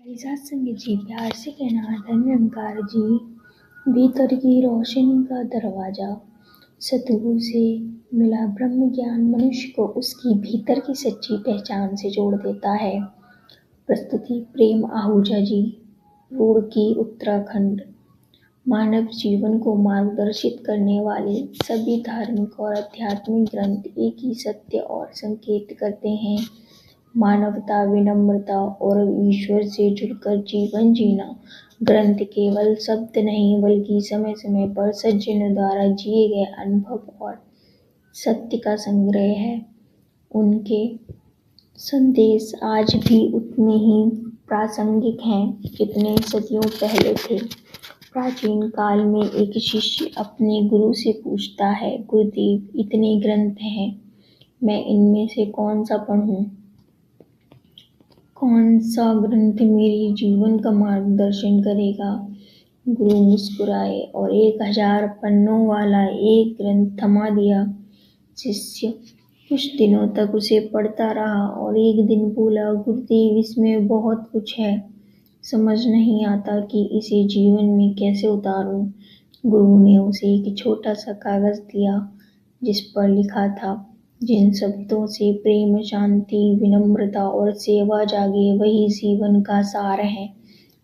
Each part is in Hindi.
हमारी साथ संगत जी, प्यार से कहना धन निरंकार जी, भीतर की रोशनी का दरवाजा। सतगुरु से मिला ब्रह्म ज्ञान मनुष्य को उसकी भीतर की सच्ची पहचान से जोड़ देता है। प्रस्तुति प्रेम आहूजा जी, रुड़की उत्तराखंड। मानव जीवन को मार्गदर्शित करने वाले सभी धार्मिक और आध्यात्मिक ग्रंथ एक ही सत्य और संकेत करते हैं, मानवता, विनम्रता और ईश्वर से जुड़कर जीवन जीना। ग्रंथ केवल शब्द नहीं बल्कि समय समय पर सज्जनों द्वारा जिए गए अनुभव और सत्य का संग्रह है। उनके संदेश आज भी उतने ही प्रासंगिक हैं जितने सदियों पहले थे। प्राचीन काल में एक शिष्य अपने गुरु से पूछता है, गुरुदेव, इतने ग्रंथ हैं, मैं इनमें से कौन सा पढ़ूं? कौन सा ग्रंथ मेरे जीवन का मार्गदर्शन करेगा? गुरु मुस्कुराए और 1000 पन्नों वाला एक ग्रंथ थमा दिया। शिष्य कुछ दिनों तक उसे पढ़ता रहा और एक दिन बोला, गुरुदेव, इसमें बहुत कुछ है, समझ नहीं आता कि इसे जीवन में कैसे उतारूं। गुरु ने उसे एक छोटा सा कागज दिया जिस पर लिखा था, जिन शब्दों से प्रेम, शांति, विनम्रता और सेवा जागे वही जीवन का सार है।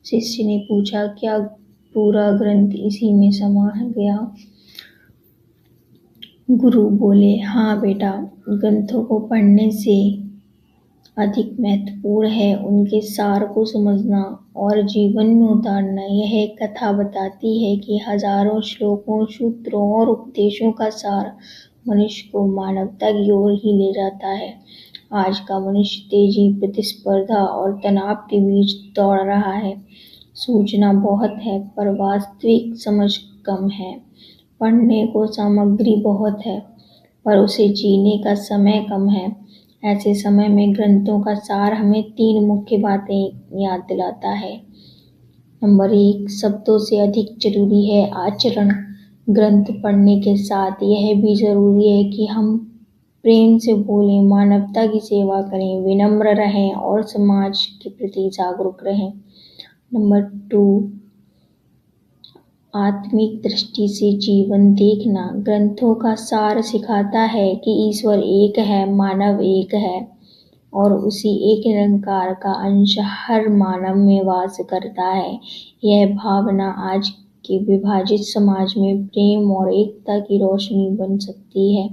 शिष्य ने पूछा, क्या पूरा ग्रंथ इसी में समा गया? गुरु बोले, हाँ बेटा, ग्रंथों को पढ़ने से अधिक महत्वपूर्ण है उनके सार को समझना और जीवन में उतारना। यह कथा बताती है कि हजारों श्लोकों, सूत्रों और उपदेशों का सार मनुष्य को मानवता की ओर ही ले जाता है। आज का मनुष्य तेजी, प्रतिस्पर्धा और तनाव के बीच दौड़ रहा है। सूचना बहुत है पर वास्तविक समझ कम है। पढ़ने को सामग्री बहुत है पर उसे जीने का समय कम है। ऐसे समय में ग्रंथों का सार हमें 3 मुख्य बातें याद दिलाता है। नंबर 1, शब्दों से अधिक जरूरी है आचरण। ग्रंथ पढ़ने के साथ यह भी जरूरी है कि हम प्रेम से बोलें, मानवता की सेवा करें, विनम्र रहें और समाज के प्रति जागरूक रहें। नंबर 2, आत्मिक दृष्टि से जीवन देखना। ग्रंथों का सार सिखाता है कि ईश्वर एक है, मानव एक है और उसी एक निरंकार का अंश हर मानव में वास करता है। यह भावना आज के विभाजित समाज में प्रेम और एकता की रोशनी बन सकती है।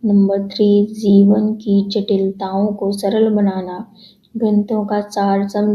नंबर 3, जीवन की जटिलताओं को सरल बनाना। ग्रंथों का सार समझ